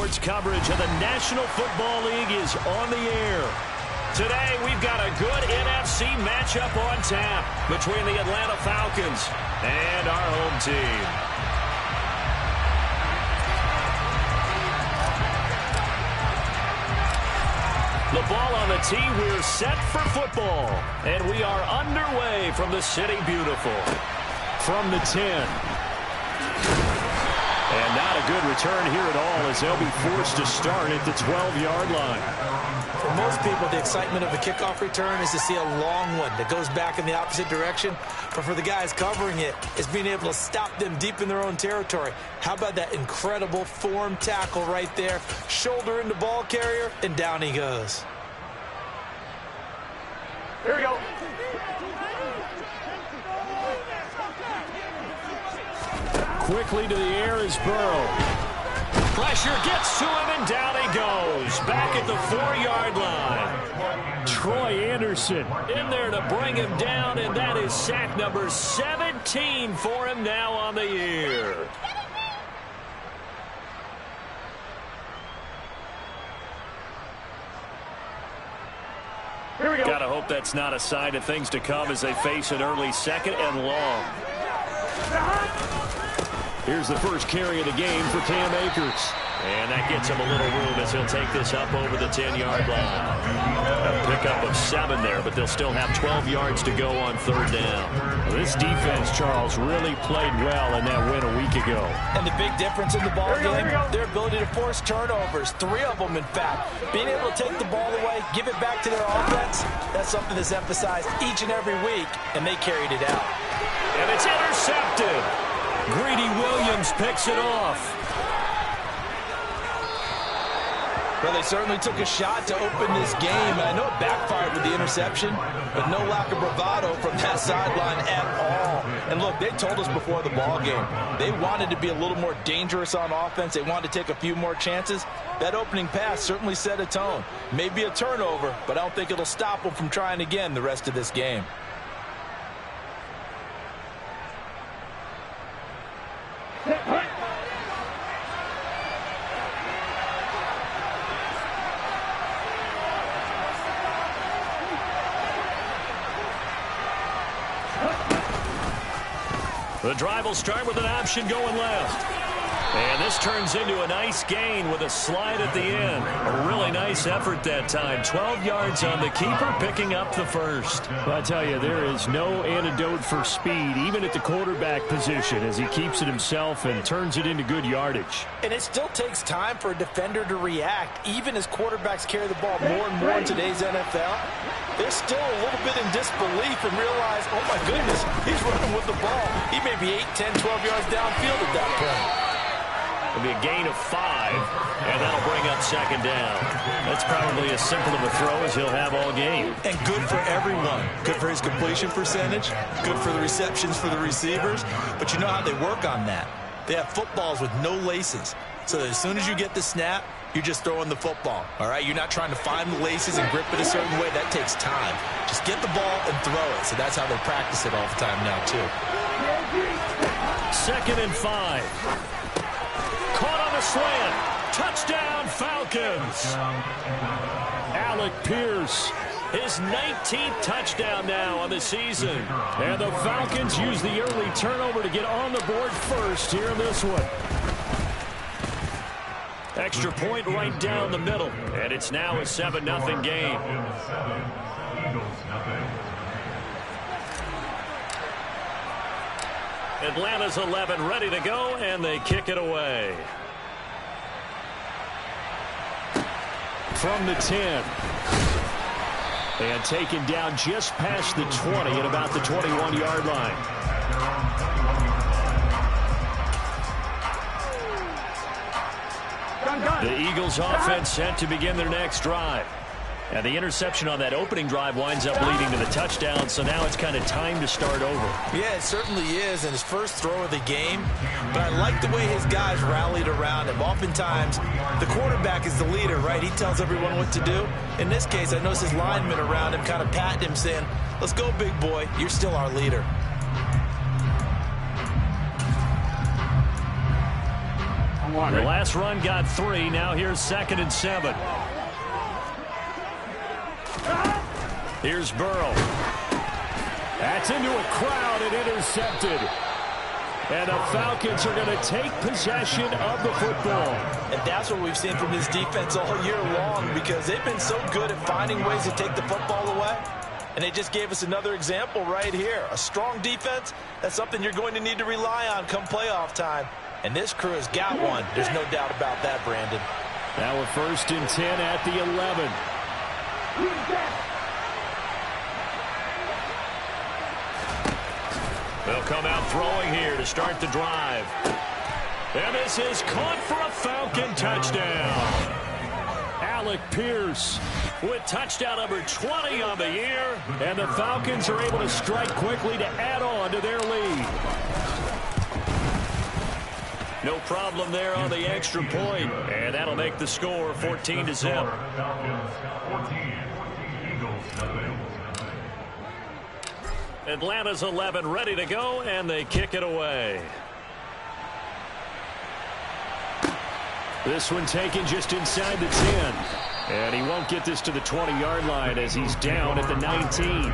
sports coverage of the National Football League is on the air. Today, we've got a good NFC matchup on tap between the Atlanta Falcons and our home team. The ball on the tee, we're set for football. And we are underway from the City Beautiful. From the 10. And not a good return here at all as they'll be forced to start at the 12-yard line. For most people, the excitement of a kickoff return is to see a long one that goes back in the opposite direction. But for the guys covering it, it's being able to stop them deep in their own territory. How about that incredible form tackle right there? Shoulder into ball carrier, and down he goes. Here we go. Quickly to the air is Burrow. Pressure gets to him, and down he goes. Back at the 4-yard line. Troy Anderson in there to bring him down, and that is sack number 17 for him now on the year. Here we go. Gotta hope that's not a sign of things to come as they face an early second and long. Here's the first carry of the game for Cam Akers. And that gets him a little room as he'll take this up over the 10-yard line. A pickup of 7 there, but they'll still have 12 yards to go on third down. Well, this defense, Charles, really played well in that win a week ago. And the big difference in the ball game, their ability to force turnovers, 3 of them, in fact. Being able to take the ball away, give it back to their offense, that's something that's emphasized each and every week, and they carried it out. And it's intercepted. Greedy Williams picks it off. Well, they certainly took a shot to open this game, and I know it backfired with the interception, but no lack of bravado from that sideline at all. And look, they told us before the ball game, they wanted to be a little more dangerous on offense. They wanted to take a few more chances. That opening pass certainly set a tone. Maybe a turnover, but I don't think it'll stop them from trying again the rest of this game. The drive will start with an option going left. And this turns into a nice gain with a slide at the end. A really nice effort that time. 12 yards on the keeper, picking up the first. Well, I tell you, there is no antidote for speed, even at the quarterback position, as he keeps it himself and turns it into good yardage. And it still takes time for a defender to react, even as quarterbacks carry the ball more and more in today's NFL. They're still a little bit in disbelief and realize, oh my goodness, he's running with the ball. He may be 8, 10, 12 yards downfield at that point. It'll be a gain of 5, and that'll bring up second down. That's probably as simple of a throw as he'll have all game. And good for everyone. Good for his completion percentage, good for the receptions for the receivers. But you know how they work on that. They have footballs with no laces. So that as soon as you get the snap, you're just throwing the football. All right, you're not trying to find the laces and grip it a certain way. That takes time. Just get the ball and throw it. So that's how they practice it all the time now, too. 2nd and 5. Caught on the slant. Touchdown, Falcons. Alec Pierce, his 19th touchdown now on the season. And the Falcons use the early turnover to get on the board first here in this one. Extra point right down the middle. And it's now a 7-0 game. Atlanta's 11 ready to go, and they kick it away. From the 10. And taken down just past the 20 at about the 21-yard line. The Eagles offense set to begin their next drive. And the interception on that opening drive winds up leading to the touchdown, so now it's kind of time to start over. Yeah, it certainly is, and his first throw of the game. But I like the way his guys rallied around him. Oftentimes, the quarterback is the leader, right? He tells everyone what to do. In this case, I noticed his linemen around him kind of patting him, saying, let's go, big boy. You're still our leader. The last run got 3. Now here's 2nd and 7. Here's Burrow. That's into a crowd and intercepted. And the Falcons are going to take possession of the football. And that's what we've seen from this defense all year long, because they've been so good at finding ways to take the football away. And they just gave us another example right here. A strong defense, that's something you're going to need to rely on come playoff time. And this crew has got one. There's no doubt about that, Brandon. Now we're 1st and 10 at the 11. They'll come out throwing here to start the drive. And this is caught for a Falcon touchdown. Alec Pierce with touchdown number 20 on the year. And the Falcons are able to strike quickly to add on to their lead. No problem there on the extra point. And that'll make the score 14-0. Atlanta's 11 ready to go, and they kick it away. This one taken just inside the 10. And he won't get this to the 20-yard line as he's down at the 19.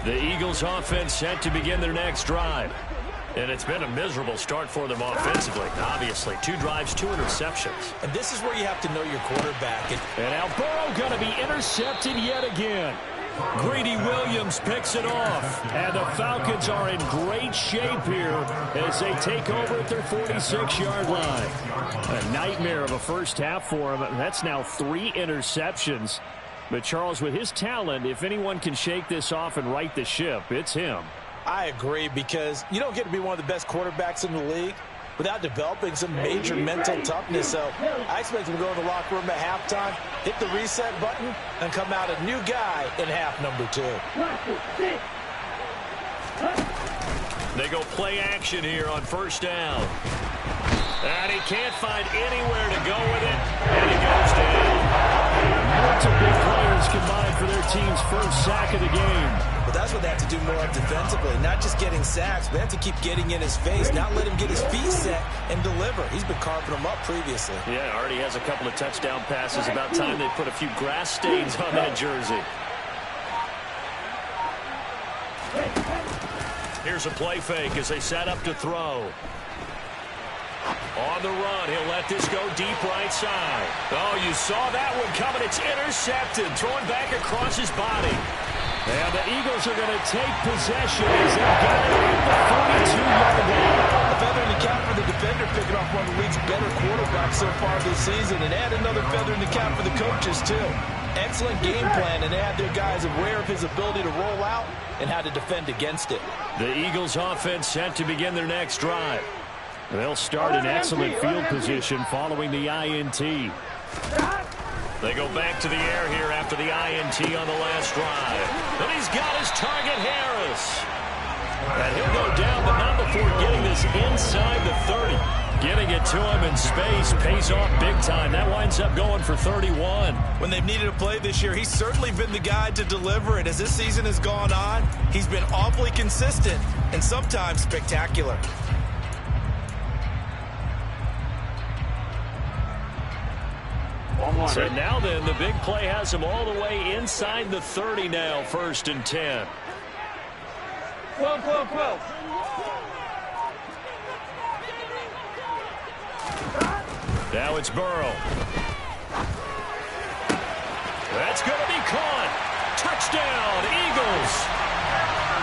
The Eagles offense set to begin their next drive. And it's been a miserable start for them offensively. Obviously, 2 drives, 2 interceptions. And this is where you have to know your quarterback. And now Burrow going to be intercepted yet again. Greedy Williams picks it off. And the Falcons are in great shape here as they take over at their 46-yard line. A nightmare of a first half for them. That's now 3 interceptions. But, Charles, with his talent, if anyone can shake this off and right the ship, it's him. I agree, because you don't get to be one of the best quarterbacks in the league without developing some major mental toughness. So I expect him to go to the locker room at halftime, hit the reset button, and come out a new guy in half number 2. They go play action here on 1st down. And he can't find anywhere to go with it, and he goes down. Multiple big players combined for their team's first sack of the game. But that's what they have to do more of defensively, not just getting sacks, but they have to keep getting in his face, not let him get his feet set and deliver. He's been carving them up previously. Yeah, already has a couple of touchdown passes. About time they put a few grass stains on that jersey. Here's a play fake as they set up to throw. On the run, he'll let this go deep right side. Oh, you saw that one coming. It's intercepted, throwing back across his body. And the Eagles are going to take possession as they've got it at the 42-yard line. A feather in the cap for the defender, picking off one of the league's better quarterbacks so far this season. And add another feather in the cap for the coaches, too. Excellent game plan, and they had their guys aware of his ability to roll out and how to defend against it. The Eagles offense set to begin their next drive. They'll start in excellent field position following the INT. They go back to the air here after the INT on the last drive. And he's got his target, Harris. And he'll go down, but not before getting this inside the 30. Getting it to him in space pays off big time. That winds up going for 31. When they've needed a play this year, he's certainly been the guy to deliver it. As this season has gone on, he's been awfully consistent and sometimes spectacular. So now then, the big play has him all the way inside the 30 now, 1st and 10. 12. Now it's Burrow. That's going to be caught. Touchdown, Eagles.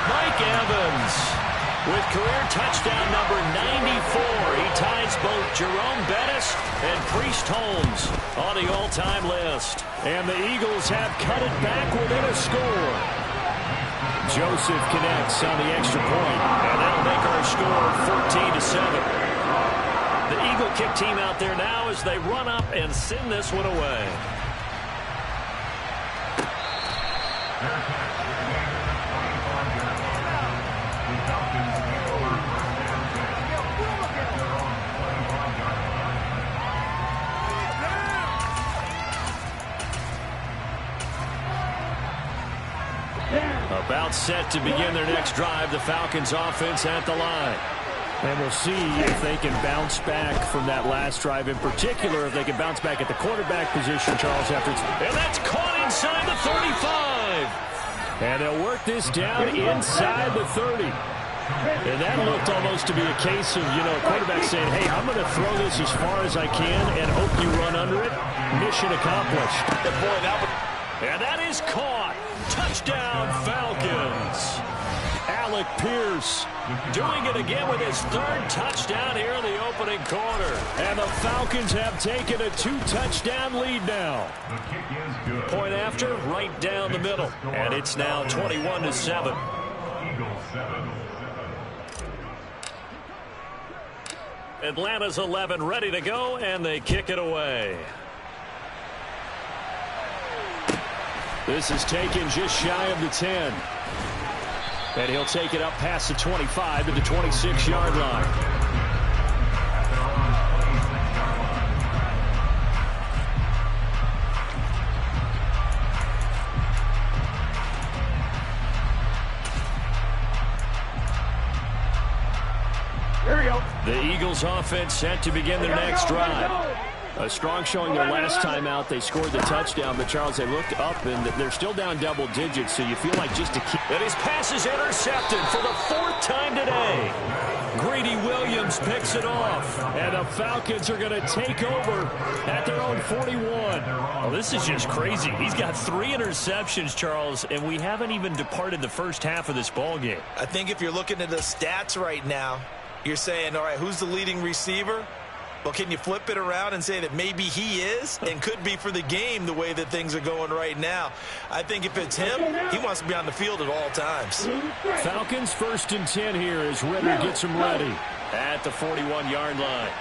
Mike Evans with career touchdown number 94. He ties both Jerome Bettis and Priest Holmes on the all-time list. And the Eagles have cut it back within a score. Joseph connects on the extra point, and that'll make our score 14-7. The Eagle kick team out there now as they run up and send this one away. About set to begin their next drive. The Falcons offense at the line. And we'll see if they can bounce back from that last drive, in particular, if they can bounce back at the quarterback position, Charles, after it's... And that's caught inside the 35. And they'll work this down inside the 30. And that looked almost to be a case of, a quarterback saying, hey, I'm going to throw this as far as I can and hope you run under it. Mission accomplished. And that is caught. Touchdown, Falcons. Alec Pierce doing it again with his third touchdown here in the opening quarter. And the Falcons have taken a 2-touchdown lead now. Point after, right down the middle. And it's now 21-7. Atlanta's 11 ready to go, and they kick it away. This is taken just shy of the 10. And he'll take it up past the 25 to the 26-yard line. The Eagles offense set to begin their next drive. A strong showing their last time out. They scored the touchdown, but Charles, they looked up and they're still down double digits, so you feel like just to keep... And his pass is intercepted for the 4th time today. Greedy Williams picks it off. And the Falcons are going to take over at their own 41. Oh, this is just crazy. He's got 3 interceptions, Charles, and we haven't even departed the first half of this ball game. I think if you're looking at the stats right now, you're saying, all right, who's the leading receiver? Well, can you flip it around and say that maybe he is and could be for the game the way that things are going right now? I think if it's him, he wants to be on the field at all times. Falcons 1st and 10 here as Ritter gets him ready. At the 41-yard line.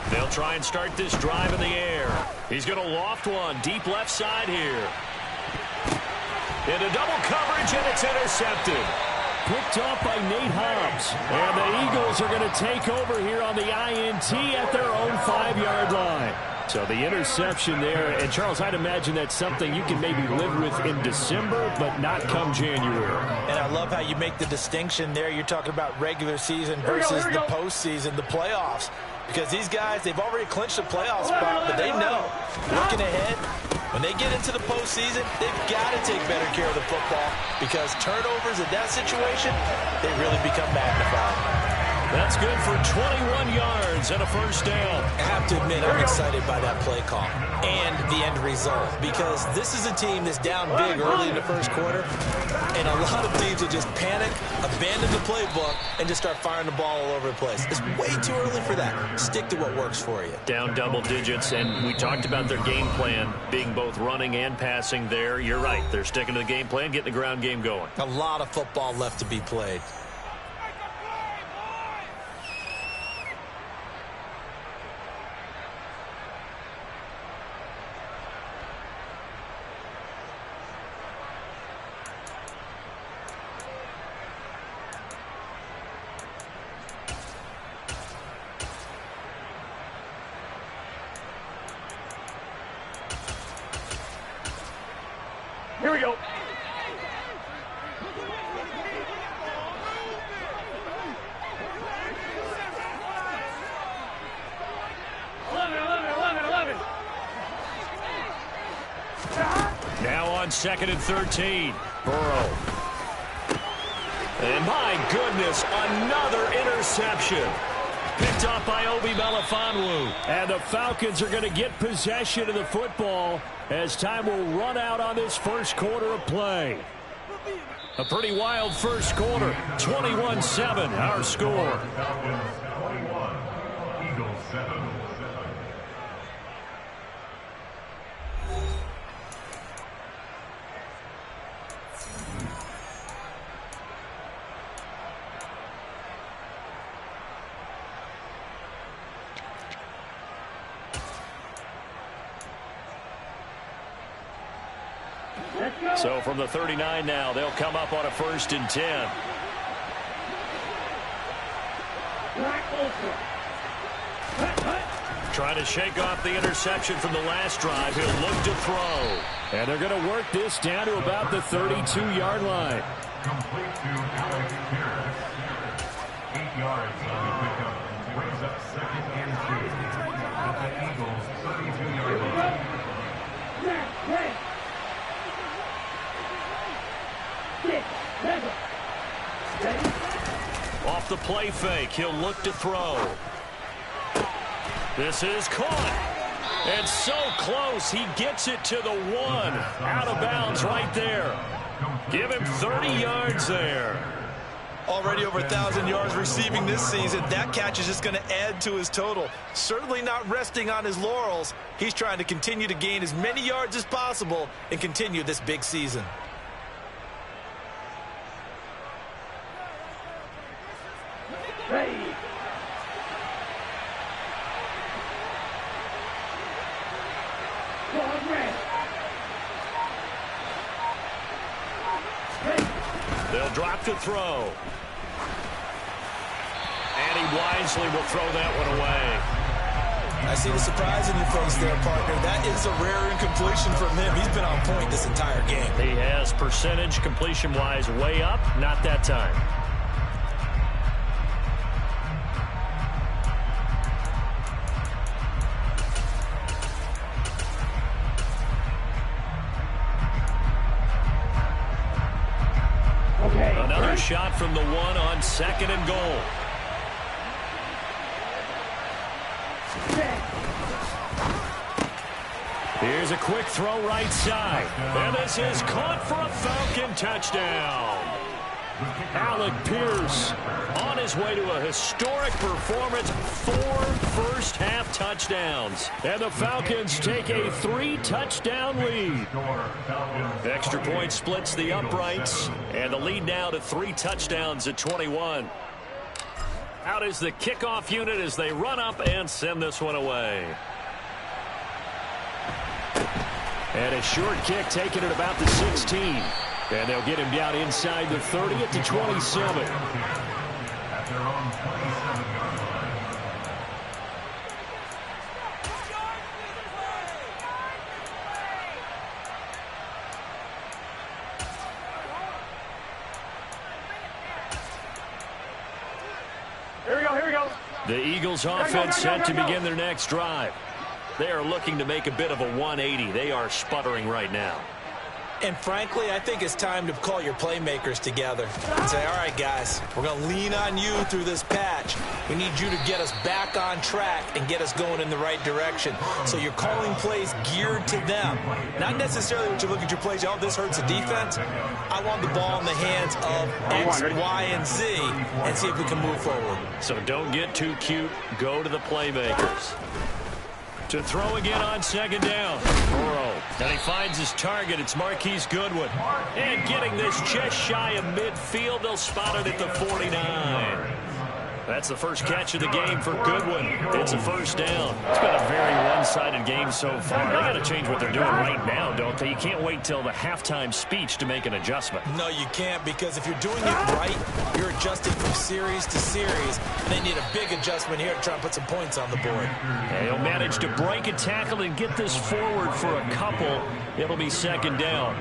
They'll try and start this drive in the air. He's going to loft one deep left side here. Into double coverage, and it's intercepted. Picked up by Nate Hobbs. And the Eagles are going to take over here on the INT at their own 5-yard line. So the interception there. And, Charles, I'd imagine that's something you can maybe live with in December, but not come January. And I love how you make the distinction there. You're talking about regular season versus the postseason, the playoffs. Because these guys, they've already clinched a playoff spot, but they know, looking ahead, when they get into the postseason, they've got to take better care of the football because turnovers in that situation, they really become magnified. That's good for 21 yards and a first down. I have to admit, I'm excited by that play call and the end result because this is a team that's down big early in the first quarter, and a lot of teams will just panic, abandon the playbook, and just start firing the ball all over the place. It's way too early for that. Stick to what works for you. Down double digits, and we talked about their game plan being both running and passing there. You're right. They're sticking to the game plan, getting the ground game going. A lot of football left to be played. Here we go. Now on 2nd and 13. Burrow. And my goodness, another interception. Picked up by Obi Melifonwu. And the Falcons are going to get possession of the football as time will run out on this first quarter of play. A pretty wild first quarter. 21-7, our score. Eagles 7. So from the 39 now, they'll come up on a 1st and 10. Trying to shake off the interception from the last drive. He'll look to throw. And they're going to work this down to about the 32-yard line. Complete to Alex Pierce. 8 yards on the pickup. Brings up 2nd and 2. At the Eagles, 32-yard line. Off the play fake, he'll look to throw. This is caught. And so close, he gets it to the 1. Out of bounds right there. Give him 30 yards there. Already over 1,000 yards receiving this season. That catch is just going to add to his total. Certainly not resting on his laurels. He's trying to continue to gain as many yards as possible and continue this big season. They'll drop to throw. And he wisely will throw that one away. I see the surprise in your face there, partner. That is a rare incompletion from him. He's been on point this entire game. He has percentage completion-wise way up. Not that time. Another shot from the 1 on 2nd and goal. Here's a quick throw right side. And this is caught for a Falcon touchdown. Alec Pierce on his way to a historic performance. 4 first-half touchdowns. And the Falcons take a 3-touchdown lead. Extra point splits the uprights. And the lead now to 3 touchdowns at 21. Out is the kickoff unit as they run up and send this one away. And a short kick taken at about the 16. And they'll get him down inside the 30 at the 27. At their own 27-yard line. Here we go. The Eagles offense set to begin their next drive. They are looking to make a bit of a 180. They are sputtering right now. And frankly, I think it's time to call your playmakers together and say, all right, guys, we're going to lean on you through this patch. We need you to get us back on track and get us going in the right direction. So you're calling plays geared to them. Not necessarily what you look at your plays, oh, this hurts the defense. I want the ball in the hands of X, Y, and Z and see if we can move forward. So don't get too cute. Go to the playmakers. To throw again on 2nd down. Burrow. And he finds his target. It's Marquise Goodwin. And getting this just shy of midfield. They'll spot it at the 49. That's the first catch of the game for Goodwin. It's a first down. It's been a very one-sided game so far. They got to change what they're doing right now, don't they? You can't wait till the halftime speech to make an adjustment. No, you can't, because if you're doing it right, you're adjusting from series to series, and they need a big adjustment here to try and put some points on the board. And he'll manage to break a tackle and get this forward for a couple. It'll be 2nd down.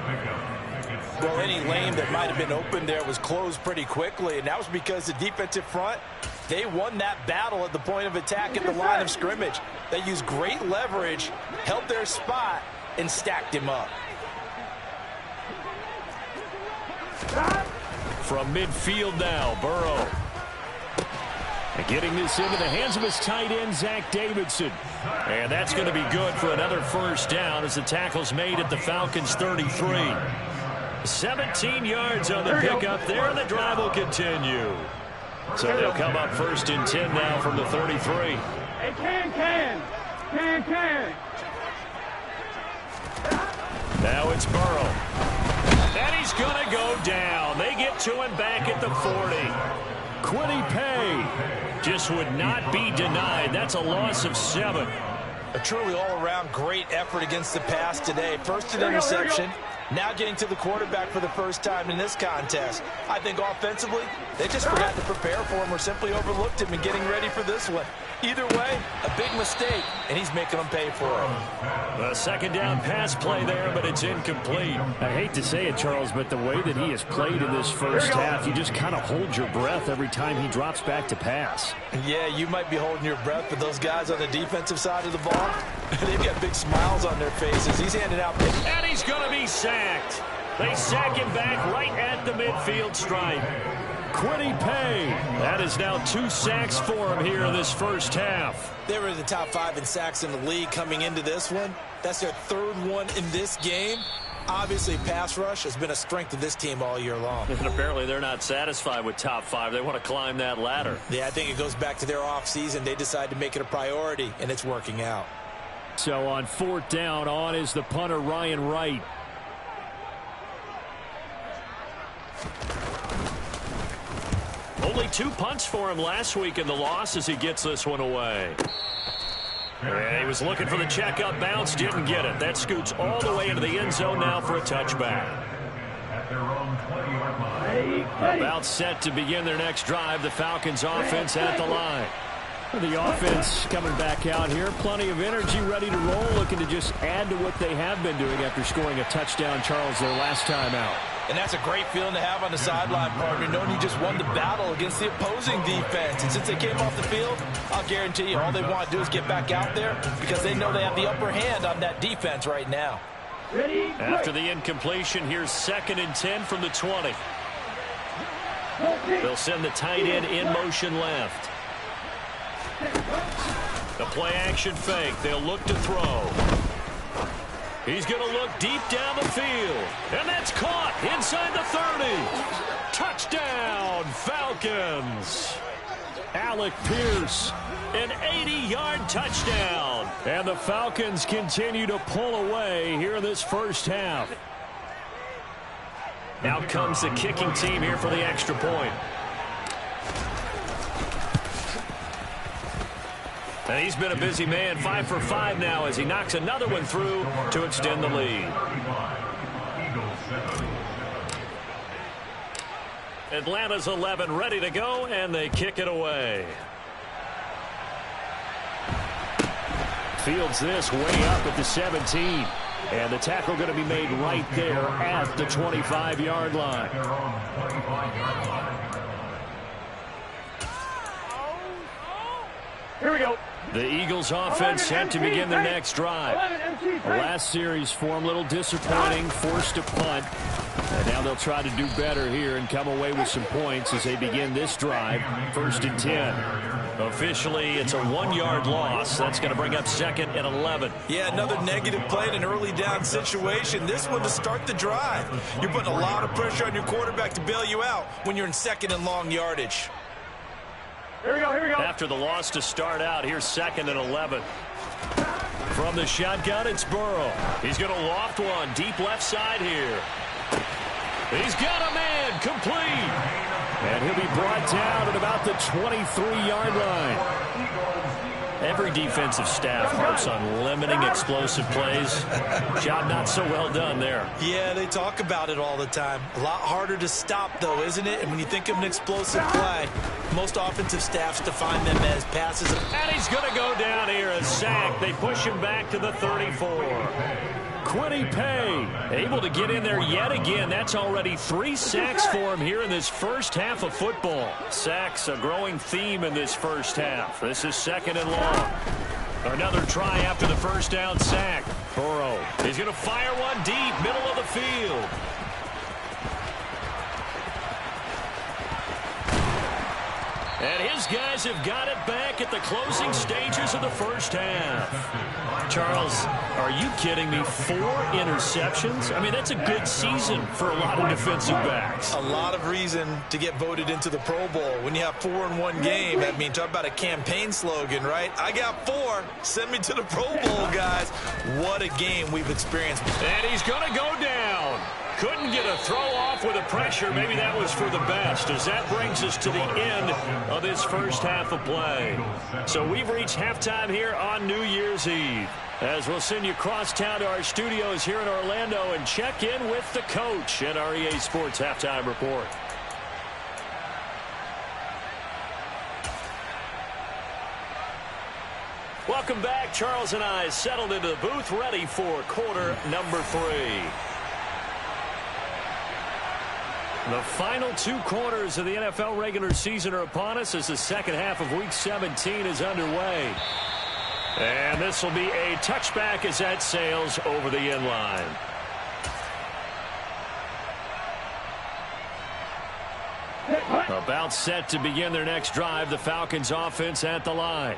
Well, any lane that might have been open there was closed pretty quickly, and that was because the defensive front, they won that battle at the point of attack at the line of scrimmage. They used great leverage, held their spot, and stacked him up. From midfield now, Burrow. And getting this into the hands of his tight end, Zach Davidson. And that's going to be good for another first down as the tackle's made at the Falcons' 33. 17 yards on the pickup there, and the drive will continue. So they'll come up 1st and 10 now from the 33. Hey, can. Now it's Burrow. And he's going to go down. They get to him back at the 40. Quiddy Pay just would not be denied. That's a loss of 7. A truly all-around great effort against the pass today. First an interception, Now getting to the quarterback for the first time in this contest. I think offensively, they just forgot to prepare for him or simply overlooked him in getting ready for this one. Either way, a big mistake, and he's making them pay for it. A second down pass play there, but it's incomplete. I hate to say it, Charles, but the way that he has played in this first half, you just kind of hold your breath every time he drops back to pass. Yeah, you might be holding your breath, but those guys on the defensive side of the ball, they've got big smiles on their faces. He's handing out big. And he's going to be sacked. They sack him back right at the midfield stripe. Quiddy Pay. That is now 2 sacks for him here in this first half. They were in the top 5 in sacks in the league coming into this one. That's their 3rd one in this game. Obviously, pass rush has been a strength of this team all year long. And apparently they're not satisfied with top 5. They want to climb that ladder. Yeah, I think it goes back to their offseason. They decided to make it a priority, and it's working out. So on 4th down, on is the punter, Ryan Wright. Only 2 punts for him last week in the loss as he gets this one away. And he was looking for the checkup bounce, didn't get it. That scoots all the way into the end zone now for a touchback. At their own 20-yard line. About set to begin their next drive. The Falcons offense at the line. The offense coming back out here. Plenty of energy, ready to roll, looking to just add to what they have been doing after scoring a touchdown, Charles, their last time out. And that's a great feeling to have on the sideline, partner, knowing you just won the battle against the opposing defense. And since they came off the field, I'll guarantee you all they want to do is get back out there because they know they have the upper hand on that defense right now. After the incompletion, here's 2nd and 10 from the 20. They'll send the tight end in motion left. The play action fake. They'll look to throw. He's going to look deep down the field. And that's caught inside the 30. Touchdown, Falcons. Alec Pierce, an 80-yard touchdown. And the Falcons continue to pull away here in this first half. Out comes the kicking team here for the extra point. And he's been a busy man, 5 for 5 now as he knocks another one through to extend the lead. Atlanta's 11 ready to go, and they kick it away. Fields this way up at the 17. And the tackle going to be made right there at the 25-yard line. Here we go. The Eagles offense set to begin their next drive. The last series for them, a little disappointing, forced to punt. And now they'll try to do better here and come away with some points as they begin this drive. 1st and 10. Officially, it's a 1-yard loss. That's going to bring up 2nd and 11. Yeah, another negative play in an early down situation. This one to start the drive. You're putting a lot of pressure on your quarterback to bail you out when you're in 2nd and long yardage. Here we go, here we go. After the loss to start out, here's 2nd and 11. From the shotgun, it's Burrow. He's going to loft one deep left side here. He's got a man complete. And he'll be brought down at about the 23-yard line. Every defensive staff harps on limiting explosive plays. Job not so well done there. Yeah, they talk about it all the time. A lot harder to stop, though, isn't it? And when you think of an explosive play, most offensive staffs define them as passes. And he's going to go down here, a sack. They push him back to the 34. Quiddy Pay able to get in there yet again. That's already 3 sacks for him here in this first half of football. Sacks, a growing theme in this first half. This is 2nd and long. Another try after the first down sack. Burrow, he's going to fire one deep, middle of the field. And his guys have got it back at the closing stages of the first half. Charles, are you kidding me? 4 interceptions? I mean, that's a good season for a lot of defensive backs. A lot of reason to get voted into the Pro Bowl. When you have 4 in one game, I mean, talk about a campaign slogan, right? I got 4. Send me to the Pro Bowl, guys. What a game we've experienced. And he's going to go down. Couldn't get a throw off with the pressure. Maybe that was for the best, as that brings us to the end of this first half of play. So we've reached halftime here on New Year's Eve. As we'll send you across town to our studios here in Orlando and check in with the coach at our EA Sports Halftime Report. Welcome back. Charles and I settled into the booth, ready for quarter number 3. The final 2 quarters of the NFL regular season are upon us as the second half of Week 17 is underway. And this will be a touchback as that sails over the end line. About set to begin their next drive, the Falcons offense at the line.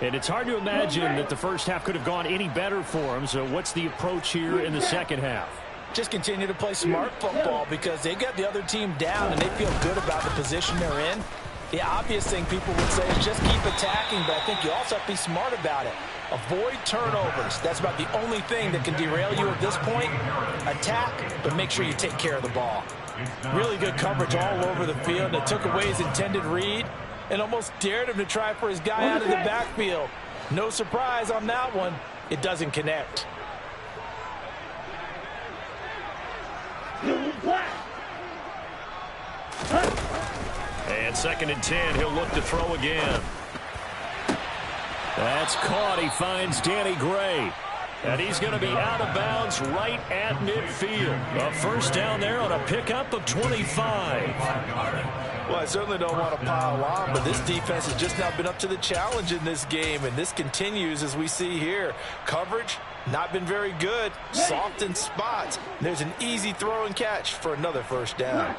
And it's hard to imagine that the first half could have gone any better for them. So what's the approach here in the second half? Just continue to play smart football because they got the other team down and they feel good about the position they're in. The obvious thing people would say is just keep attacking, but I think you also have to be smart about it. Avoid turnovers. That's about the only thing that can derail you at this point. Attack, but make sure you take care of the ball. Really good coverage all over the field. It took away his intended read and almost dared him to try for his guy out of the backfield. No surprise on that one. It doesn't connect. And 2nd and 10, he'll look to throw again. That's caught. He finds Danny Gray. And he's going to be out of bounds right at midfield. A first down there on a pickup of 25. Well, I certainly don't want to pile on, but this defense has just not been up to the challenge in this game, and this continues as we see here. Coverage, not been very good. Soft in spots. There's an easy throw and catch for another first down.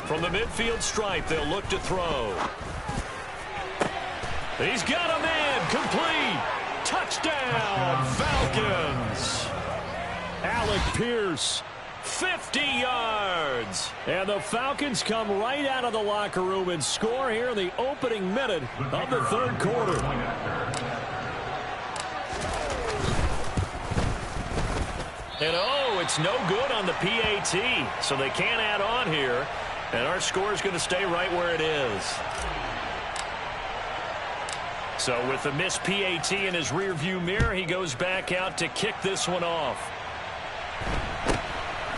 From the midfield stripe, they'll look to throw. He's got him in. Complete. Touchdown, Falcons. Alec Pierce, 50 yards. And the Falcons come right out of the locker room and score here in the opening minute of the 3rd quarter. And oh, it's no good on the PAT, so they can't add on here. And our score is going to stay right where it is. So with the missed PAT in his rearview mirror, he goes back out to kick this one off.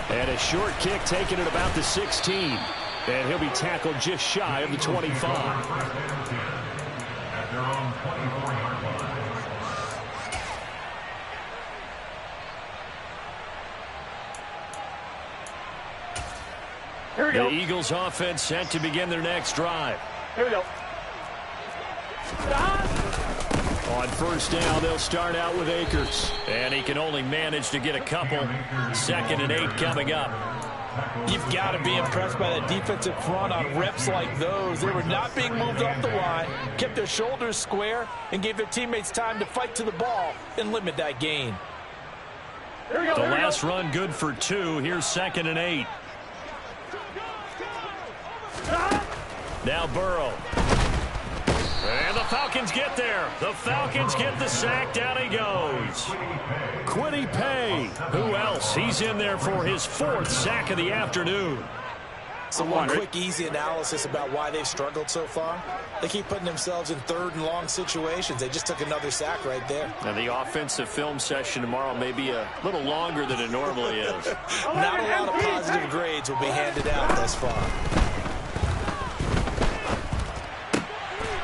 And a short kick taken at about the 16. And he'll be tackled just shy of the 25. At their own 24-yard line. Here we go. The Eagles offense set to begin their next drive. Here we go. On first down, they'll start out with Akers. And he can only manage to get a couple. 2nd and 8 coming up. You've got to be impressed by that defensive front on reps like those. They were not being moved off the line, kept their shoulders square, and gave their teammates time to fight to the ball and limit that gain. Here we go. The last run good for 2. Here's 2nd and 8. Now Burrow. And the Falcons get there. The Falcons get the sack. Down he goes. Kwity Paye. Who else? He's in there for his 4th sack of the afternoon. So one quick, easy analysis about why they've struggled so far. They keep putting themselves in 3rd and long situations. They just took another sack right there. And the offensive film session tomorrow may be a little longer than it normally is. Not a lot of positive grades will be handed out thus far.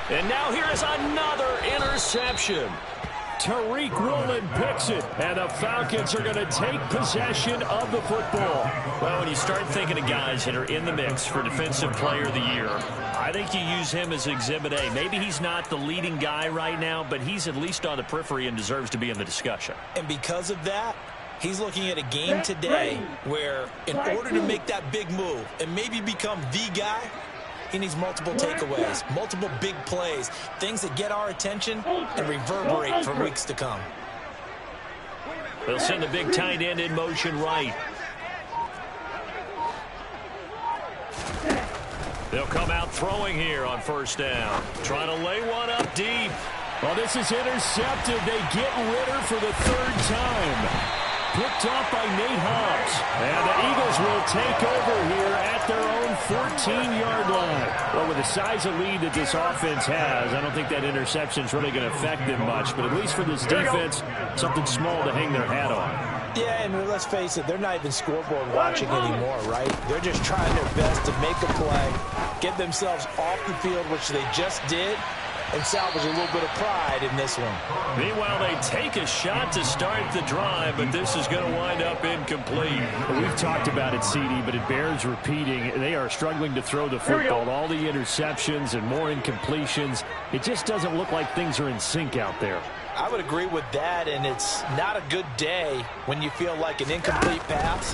And now here is another interception. Tariq Woolen picks it, and the Falcons are going to take possession of the football. Well, when you start thinking of guys that are in the mix for Defensive Player of the Year, I think you use him as Exhibit A. Maybe he's not the leading guy right now, but he's at least on the periphery and deserves to be in the discussion. And because of that, he's looking at a game today where in order to make that big move and maybe become the guy, he needs multiple takeaways, multiple big plays, things that get our attention and reverberate for weeks to come. They'll send the big tight end in motion right. They'll come out throwing here on first down. Trying to lay one up deep. Well, this is intercepted. They get Ritter for the 3rd time. picked off by Nate Hobbs. And the Eagles will take over here at their own 14-yard line. Well, with the size of lead that this offense has, I don't think that interception is really going to affect them much. But at least for this defense, something small to hang their hat on. Yeah, and let's face it, they're not even scoreboard watching anymore, right? They're just trying their best to make a play, get themselves off the field, which they just did, and salvage a little bit of pride in this one. Meanwhile, they take a shot to start the drive, but this is going to wind up incomplete. We've talked about it, CD, but it bears repeating. They are struggling to throw the football. All the interceptions and more incompletions. It just doesn't look like things are in sync out there. I would agree with that, and it's not a good day when you feel like an incomplete pass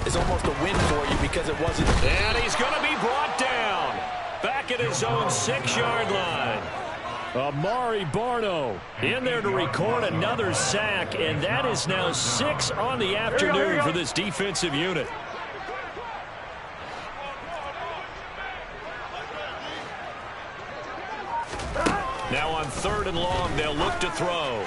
is almost a win for you because it wasn't. And he's going to be brought down back at his own 6-yard line. Amari Barno in there to record another sack, and that is now 6 on the afternoon for this defensive unit. Now on 3rd and long, they'll look to throw.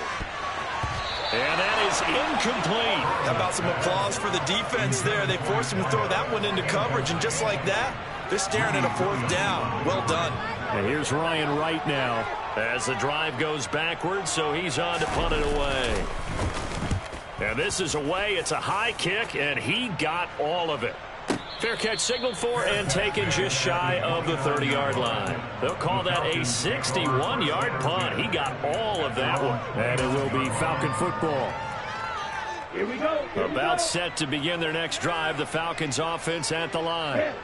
And that is incomplete. How about some applause for the defense there? They forced him to throw that one into coverage, and just like that, they're staring at a 4th down. Well done. And here's Ryan Wright now as the drive goes backwards, so he's on to punt it away. And this is away. It's a high kick, and he got all of it. Fair catch signaled for and taken just shy of the 30-yard line. They'll call that a 61-yard punt. He got all of that one. And it will be Falcon football. Here we go. About set to begin their next drive, the Falcons offense at the line.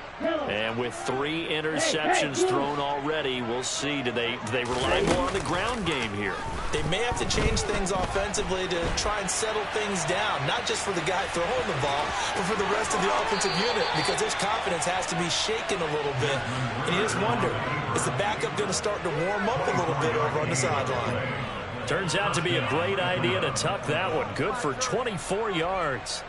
And with 3 interceptions thrown already, we'll see. Do they rely more on the ground game here? They may have to change things offensively to try and settle things down, not just for the guy throwing the ball, but for the rest of the offensive unit, because his confidence has to be shaken a little bit. And you just wonder, is the backup going to start to warm up a little bit over on the sideline? Turns out to be a great idea to tuck that one. Good for 24 yards.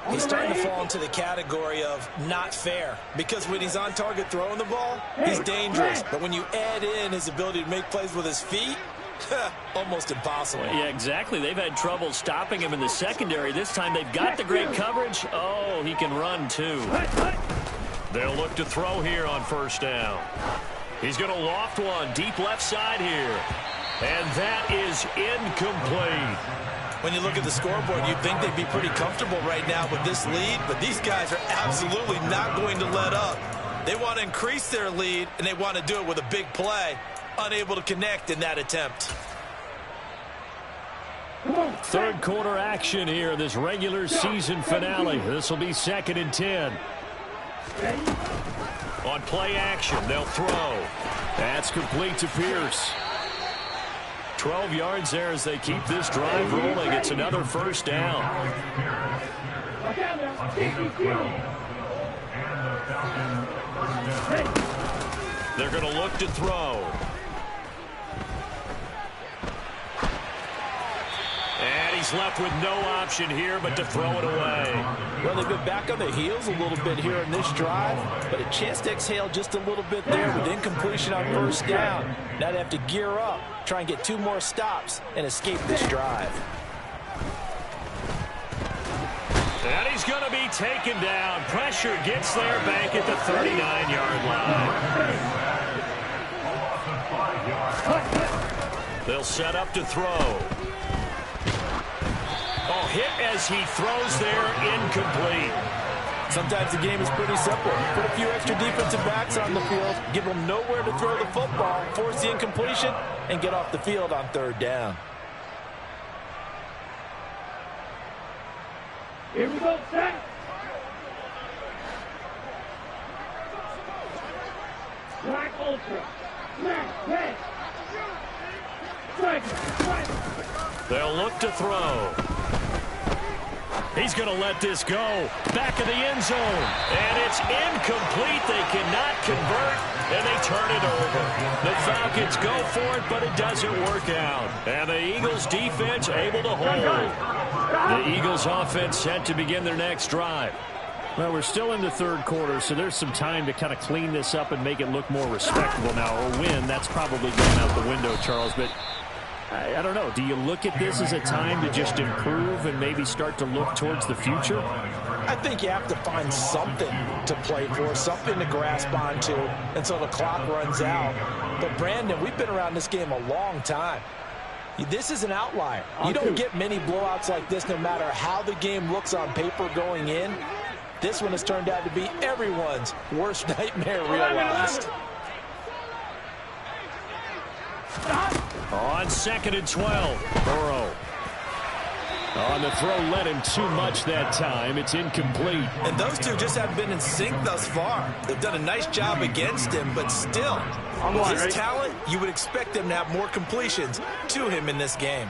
He's starting to fall into the category of not fair, because when he's on target throwing the ball, he's dangerous. But when you add in his ability to make plays with his feet, almost impossible. Yeah, exactly. They've had trouble stopping him in the secondary. This time they've got the great coverage. Oh, he can run too. They'll look to throw here on 1st down. He's going to loft one deep left side here. And that is incomplete. When you look at the scoreboard, you'd think they'd be pretty comfortable right now with this lead, but these guys are absolutely not going to let up. They want to increase their lead, and they want to do it with a big play. Unable to connect in that attempt. 3rd quarter action here in this regular season finale. This will be 2nd and 10. On play action, they'll throw. That's complete to Pierce. 12 yards there as they keep this drive rolling. It's another 1st down. They're going to look to throw. And he's left with no option here but to throw it away. Well, they've been back on their heels a little bit here in this drive, but a chance to exhale just a little bit there with incompletion on 1st down. Now they have to gear up, try and get 2 more stops, and escape this drive. And he's going to be taken down. Pressure gets there back at the 39-yard line. They'll set up to throw. Oh, hit as he throws there, incomplete. Sometimes the game is pretty simple. Put a few extra defensive backs on the field, give them nowhere to throw the football, force the incompletion, and get off the field on 3rd down. Here we go, set. Black Ultra. Black, red. Strike, strike. They'll look to throw. He's going to let this go. Back of the end zone. And it's incomplete. They cannot convert, and they turn it over. The Falcons go for it, but it doesn't work out. And the Eagles defense able to hold. The Eagles offense set to begin their next drive. Well, we're still in the 3rd quarter, so there's some time to kind of clean this up and make it look more respectable now. Or win, that's probably going out the window, Charles. But I don't know. Do you look at this as a time to just improve and maybe start to look towards the future? I think you have to find something to play for, something to grasp onto until the clock runs out. But, Brandon, we've been around this game a long time. This is an outlier. You don't get many blowouts like this no matter how the game looks on paper going in. This one has turned out to be everyone's worst nightmare realized. On 2nd and 12, Burrow. On the throw, led him too much that time. It's incomplete. And those two just haven't been in sync thus far. They've done a nice job against him, but still, with his talent, you would expect them to have more completions to him in this game.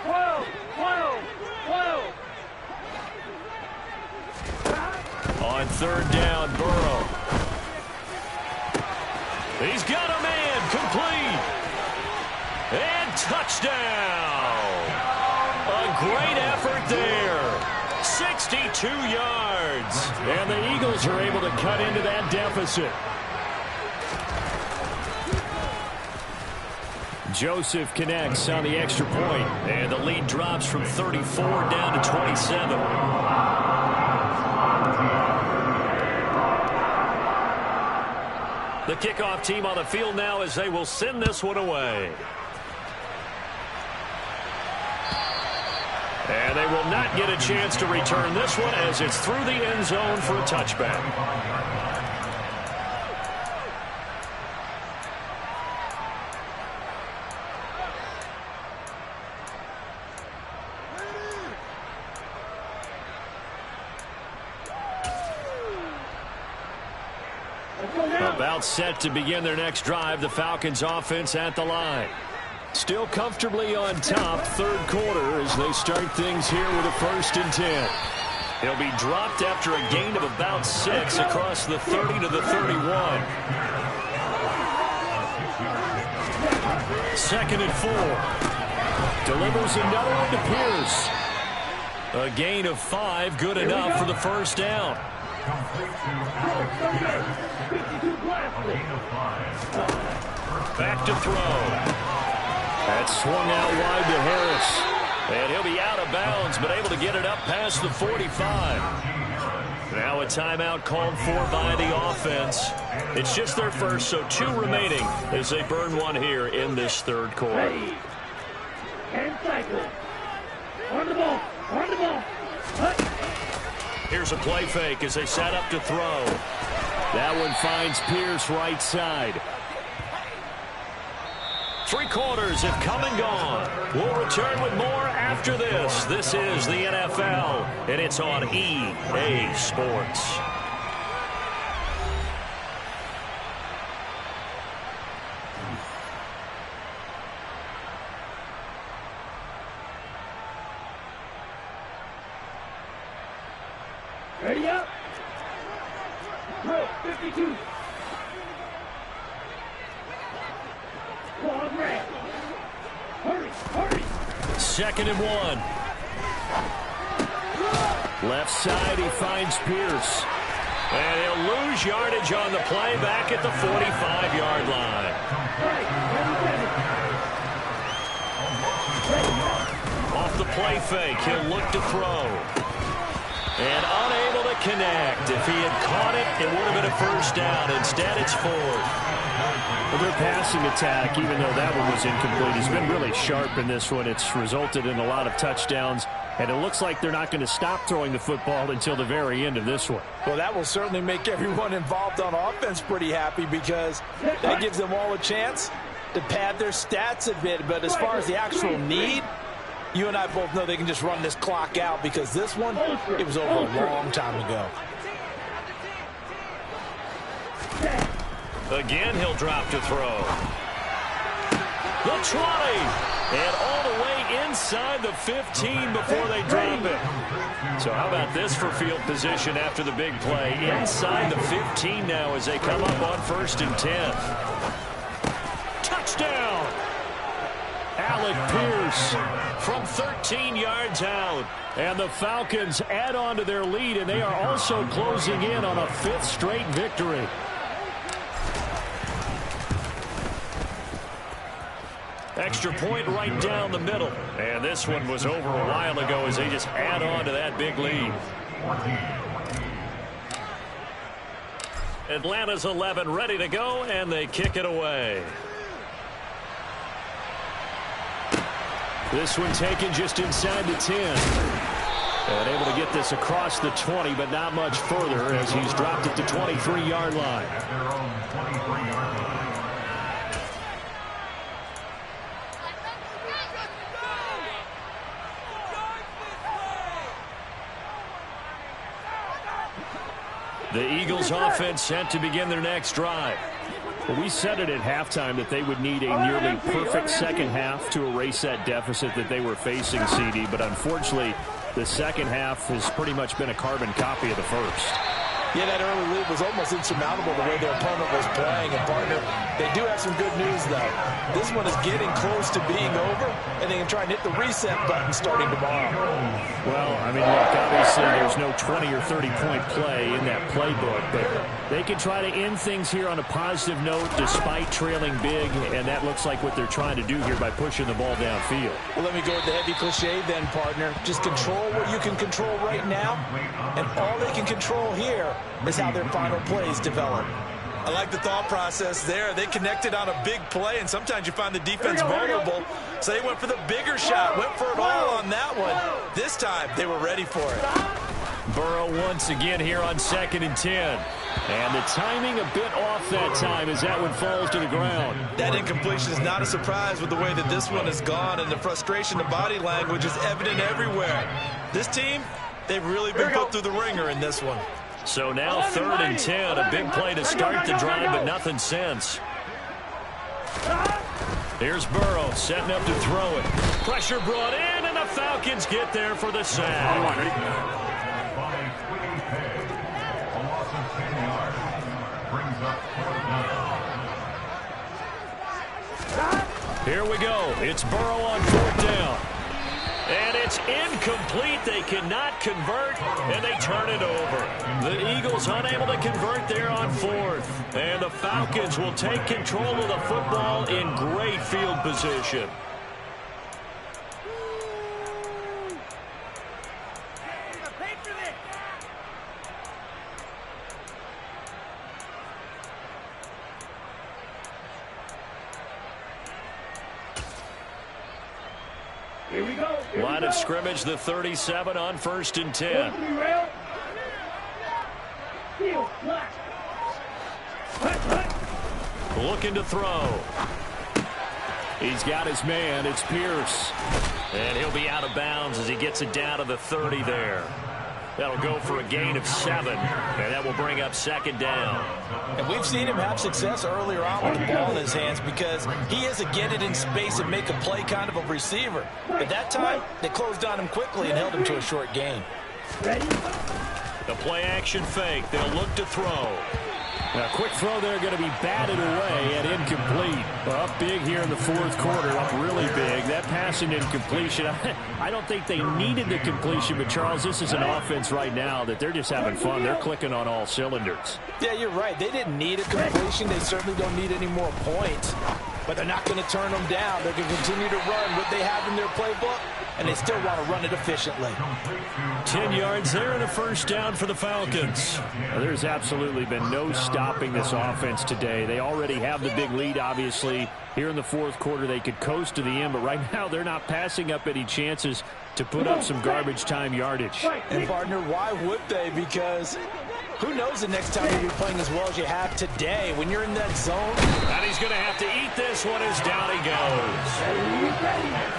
12, 12, 12. On 3rd down, Burrow. He's got a man, complete. And touchdown. A great effort there. 62 yards. And the Eagles are able to cut into that deficit. Joseph connects on the extra point, and the lead drops from 34 down to 27. The kickoff team on the field now as they will send this one away. And they will not get a chance to return this one as it's through the end zone for a touchback. About set to begin their next drive, the Falcons offense at the line. Still comfortably on top, 3rd quarter as they start things here with a 1st and 10. He'll be dropped after a gain of about 6 across the 30 to the 31. 2nd and 4. Delivers another one to Pierce. A gain of 5, good enough for the 1st down. Back to throw. That swung out wide to Harris. And he'll be out of bounds, but able to get it up past the 45. Now a timeout called for by the offense. It's just their first, so 2 remaining as they burn one here in this 3rd quarter. 10 seconds. On the ball. On the ball. Here's a play fake as they set up to throw. That one finds Pierce right side. 3 quarters have come and gone. We'll return with more after this. This is the NFL, and it's on EA Sports. Ready up. Throw, 52. Ball red. Hurry, hurry. 2nd and 1. Left side, he finds Pierce. And he'll lose yardage on the play back at the 45-yard line. Off the play fake, he'll look to throw. And unable to connect. If he had caught it, it would have been a 1st down. Instead, it's 4th. Well, their passing attack, even though that one was incomplete, has been really sharp in this one. It's resulted in a lot of touchdowns, and it looks like they're not going to stop throwing the football until the very end of this one. Well, that will certainly make everyone involved on offense pretty happy because that gives them all a chance to pad their stats a bit. But as far as the actual need, you and I both know they can just run this clock out because this one, it was over a long time ago. Again, he'll drop to throw. The 20. And all the way inside the 15 before they drop it. So how about this for field position after the big play? Inside the 15 now as they come up on 1st and 10. Touchdown! Alec Pierce from 13 yards out. And the Falcons add on to their lead, and they are also closing in on a 5th straight victory. Extra point right down the middle. And this one was over a while ago as they just add on to that big lead. Atlanta's 11 ready to go, and they kick it away. This one taken just inside the 10. And able to get this across the 20, but not much further as he's dropped it to 23-yard line. At their own 23-yard line. The Eagles offense set to begin their next drive. Well, we said it at halftime that they would need a nearly perfect second half to erase that deficit that they were facing, CD. But unfortunately, the second half has pretty much been a carbon copy of the first. Yeah, that early lead was almost insurmountable the way their opponent was playing. And, partner, they do have some good news, though. This one is getting close to being over, and they can try and hit the reset button starting tomorrow. Well, I mean, look, obviously there's no 20 or 30-point play in that playbook, but they can try to end things here on a positive note despite trailing big, and that looks like what they're trying to do here by pushing the ball downfield. Well, let me go with the heavy cliche then, partner. Just control what you can control right now, and all they can control here is how their final plays develop. I like the thought process there. They connected on a big play, and sometimes you find the defense vulnerable. So they went for the bigger shot, went for it all on that one. This time, they were ready for it. Burrow once again here on 2nd and 10. And the timing a bit off that time as that one falls to the ground. That incompletion is not a surprise with the way that this one has gone, and the frustration, the body language is evident everywhere. This team, they've really been put through the ringer in this one. So now 3rd and 10, a big play to start the drive, but nothing since. Here's Burrow setting up to throw it. Pressure brought in, and the Falcons get there for the sack. A loss of 10 yards. Brings up 4th down. Here we go. It's Burrow on 4th down. And it's incomplete. They cannot convert, and they turn it over. The Eagles unable to convert there on 4th. And the Falcons will take control of the football in great field position. Here we go. Line of scrimmage, the 37 on 1st and 10. Looking to throw. He's got his man. It's Pierce. And he'll be out of bounds as he gets it down to the 30 there. That'll go for a gain of 7, and that will bring up 2nd down. And we've seen him have success earlier on with the ball in his hands because he is a get it in space and make a play kind of a receiver. But that time, they closed on him quickly and held him to a short gain. The play action fake. They'll look to throw. A quick throw there going to be batted away and incomplete. Well, up big here in the 4th quarter, up really big. That passing incompletion, I don't think they needed the completion, but Charles, this is an offense right now that they're just having fun. They're clicking on all cylinders. Yeah, you're right. They didn't need a completion. They certainly don't need any more points. But they're not going to turn them down. They're going to continue to run what they have in their playbook, and they still want to run it efficiently. 10 yards there and a 1st down for the Falcons. Well, there's absolutely been no stopping this offense today. They already have the big lead, obviously. Here in the 4th quarter, they could coast to the end, but right now they're not passing up any chances to put up some garbage time yardage. And, partner, why would they? Because who knows the next time you'll be playing as well as you have today. When you're in that zone. And he's going to have to eat this one as down he goes.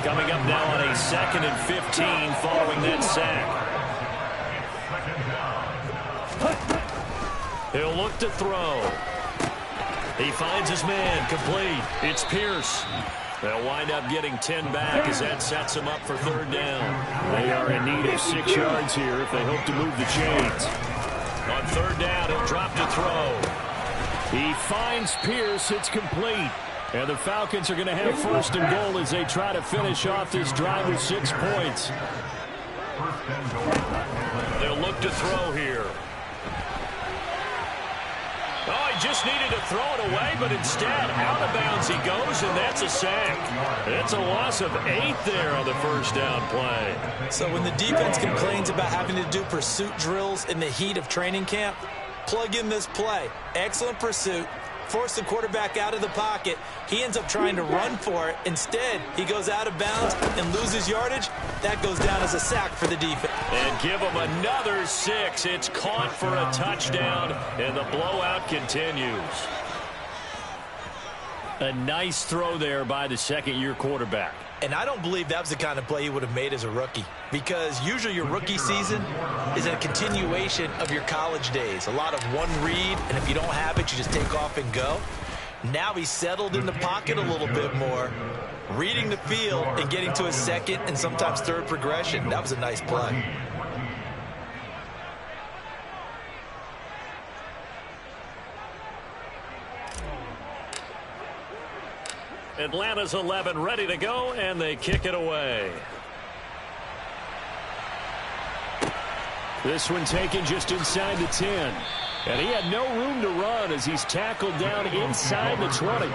Coming up now on a 2nd and 15 following that sack. He'll look to throw. He finds his man, complete. It's Pierce. They'll wind up getting 10 back as that sets him up for 3rd down. They are in need of 6 yards here if they hope to move the chains. On 3rd down, he'll drop to throw. He finds Pierce. It's complete. And the Falcons are going to have 1st and goal as they try to finish off this drive with 6 points. They'll look to throw here. Oh, he just needed to throw it away, but instead, out of bounds he goes, and that's a sack. It's a loss of 8 there on the first down play. So when the defense complains about having to do pursuit drills in the heat of training camp, plug in this play. Excellent pursuit. Force the quarterback out of the pocket. He ends up trying to run for it. Instead, he goes out of bounds and loses yardage. That goes down as a sack for the defense. And give him another 6. It's caught for a touchdown, and the blowout continues. A nice throw there by the second-year quarterback. And I don't believe that was the kind of play he would have made as a rookie, because usually your rookie season is a continuation of your college days. A lot of one read, and if you don't have it, you just take off and go. Now he's settled in the pocket a little bit more, reading the field and getting to his second and sometimes third progression. That was a nice play. Atlanta's 11 ready to go, and they kick it away. This one taken just inside the 10. And he had no room to run as he's tackled down inside the 20.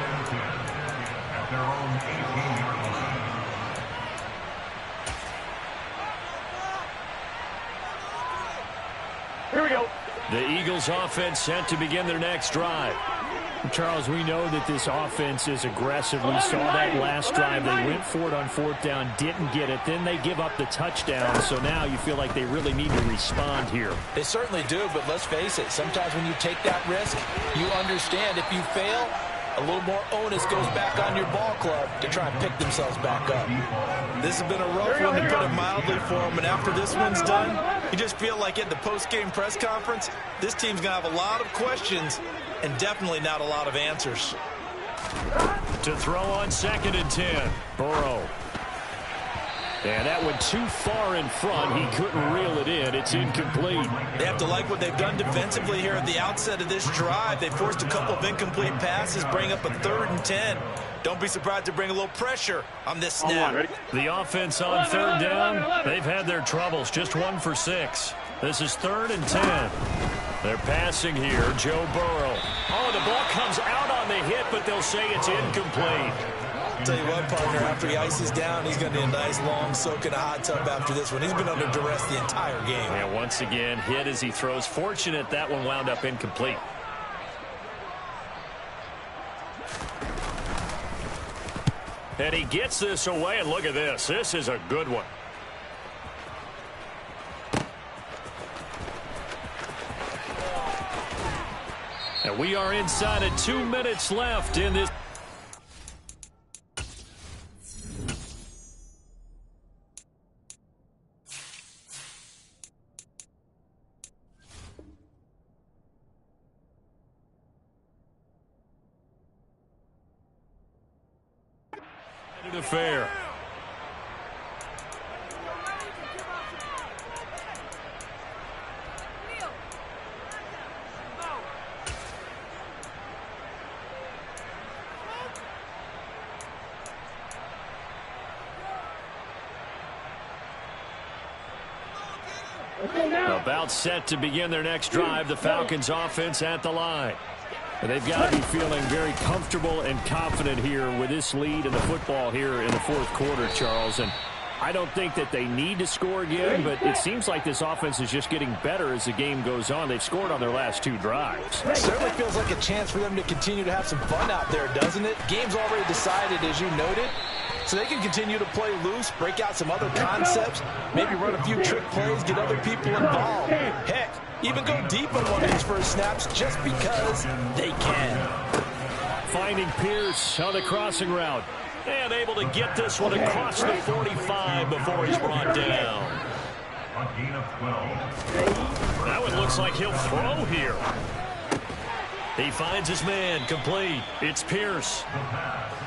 Here we go. The Eagles offense set to begin their next drive. Charles, we know that this offense is aggressive. We saw that last drive. They went for it on 4th down, didn't get it. Then they give up the touchdown. So now you feel like they really need to respond here. They certainly do, but let's face it. Sometimes when you take that risk, you understand if you fail, a little more onus goes back on your ball club to try and pick themselves back up. This has been a rough one, to put it mildly, for them. And after this one's done, you just feel like at the post-game press conference, this team's going to have a lot of questions and definitely not a lot of answers. To throw on 2nd and 10, Burrow. And that went too far in front. He couldn't reel it in. It's incomplete. They have to like what they've done defensively here at the outset of this drive. They forced a couple of incomplete passes, bring up a 3rd and 10. Don't be surprised to bring a little pressure on this snap. The offense on 3rd down, they've had their troubles. Just 1 for 6. This is 3rd and 10. They're passing here. Joe Burrow. Oh, the ball comes out on the hit, but they'll say it's incomplete. I'll tell you what, partner, after he ices down, he's going to need a nice long soak in a hot tub after this one. He's been under duress the entire game. And once again, hit as he throws. Fortunate that one wound up incomplete. And he gets this away, and look at this. This is a good one. And we are inside of 2 minutes left in this. Affair. About set to begin their next drive. The Falcons offense at the line. They've got to be feeling very comfortable and confident here with this lead in the football here in the 4th quarter, Charles. And I don't think that they need to score again, but it seems like this offense is just getting better as the game goes on. They've scored on their last 2 drives. It certainly feels like a chance for them to continue to have some fun out there, doesn't it? Game's already decided, as you noted. So they can continue to play loose, break out some other concepts, maybe run a few trick plays, get other people involved. Heck, even go deep on one of these first snaps just because they can. Finding Pierce on the crossing route. And able to get this one across the 45 before he's brought down. A gain of 12. Now it looks like he'll throw here. He finds his man, complete. It's Pierce.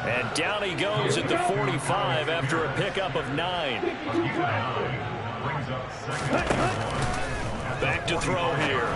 And down he goes at the 45 after a pickup of 9. Back to throw here.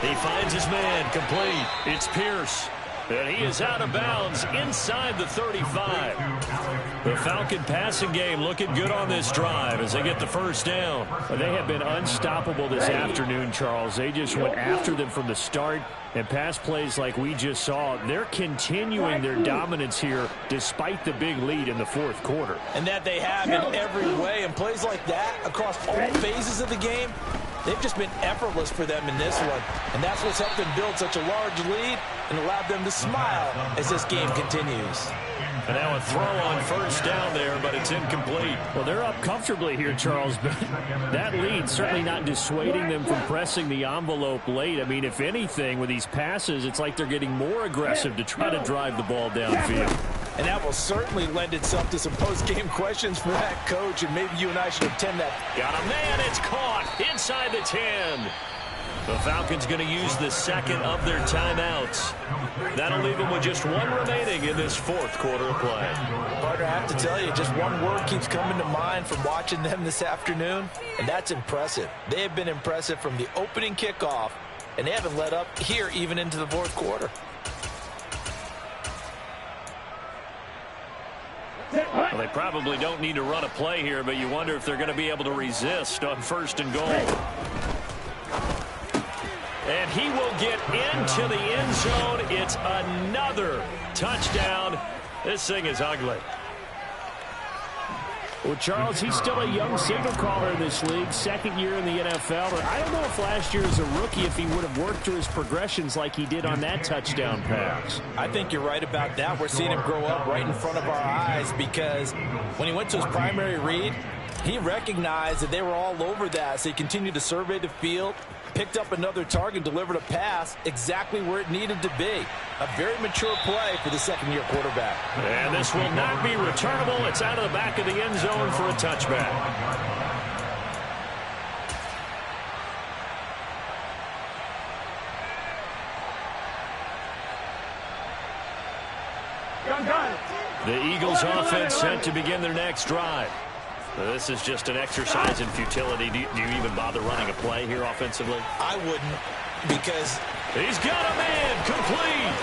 He finds his man, complete. It's Pierce. And he is out of bounds inside the 35. The Falcon passing game looking good on this drive as they get the first down. They have been unstoppable this afternoon, Charles. They just went after them from the start. And pass plays like we just saw, they're continuing their dominance here despite the big lead in the fourth quarter. And that they have in every way. And plays like that across all phases of the game, they've just been effortless for them in this one. And that's what's helped them build such a large lead and allowed them to smile as this game continues. And now a throw on first down there, but it's incomplete. Well, they're up comfortably here, Charles, but that lead certainly not dissuading them from pressing the envelope late. I mean, if anything, with these passes, it's like they're getting more aggressive to try to drive the ball downfield. And that will certainly lend itself to some post-game questions for that coach, and maybe you and I should attend that. Got a man, it's caught inside the 10. The Falcons going to use the second of their timeouts. That'll leave them with just one remaining in this fourth quarter of play. Partner, I have to tell you, just one word keeps coming to mind from watching them this afternoon, and that's impressive. They have been impressive from the opening kickoff, and they haven't let up here even into the fourth quarter. Well, they probably don't need to run a play here, but you wonder if they're going to be able to resist on first and goal. And he will get into the end zone. It's another touchdown. This thing is ugly. Well, Charles, he's still a young signal caller in this league, second year in the NFL. But I don't know if last year as a rookie, if he would have worked through his progressions like he did on that touchdown pass. I think you're right about that. We're seeing him grow up right in front of our eyes because when he went to his primary read, he recognized that they were all over that. So he continued to survey the field, picked up another target, delivered a pass exactly where it needed to be. A very mature play for the second-year quarterback. And this will not be returnable. It's out of the back of the end zone for a touchback. The Eagles offense set to begin their next drive. This is just an exercise in futility. Do you even bother running a play here offensively? I wouldn't, because he's got a man complete.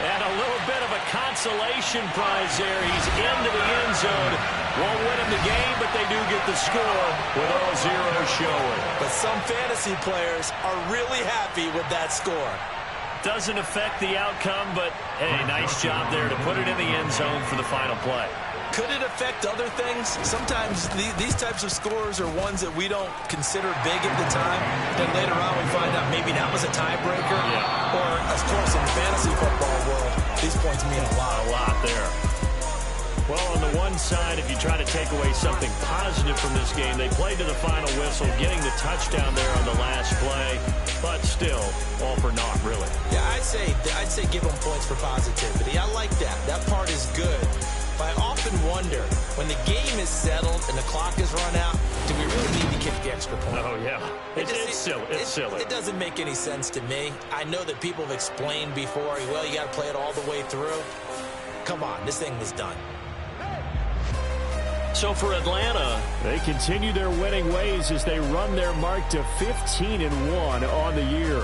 And a little bit of a consolation prize there. He's into the end zone. Won't win him the game, but they do get the score with all zeros showing. But some fantasy players are really happy with that score. Doesn't affect the outcome, but hey, nice job there to put it in the end zone for the final play. Could it affect other things? Sometimes these types of scores are ones that we don't consider big at the time. Then later on we find out maybe that was a tiebreaker. Yeah. Or, of course, in the fantasy football world, these points mean a lot. A lot there. Well, on the one side, if you try to take away something positive from this game, they played to the final whistle, getting the touchdown there on the last play. But still, all for naught, really. Yeah, I'd say give them points for positivity. I like that. That part is good. But I often wonder, when the game is settled and the clock is run out, do we really need to kick the extra point? Oh, yeah. It's silly. It's silly. It doesn't make any sense to me. I know that people have explained before, well, you got to play it all the way through. Come on, this thing was done. So for Atlanta, they continue their winning ways as they run their mark to 15-1 on the year.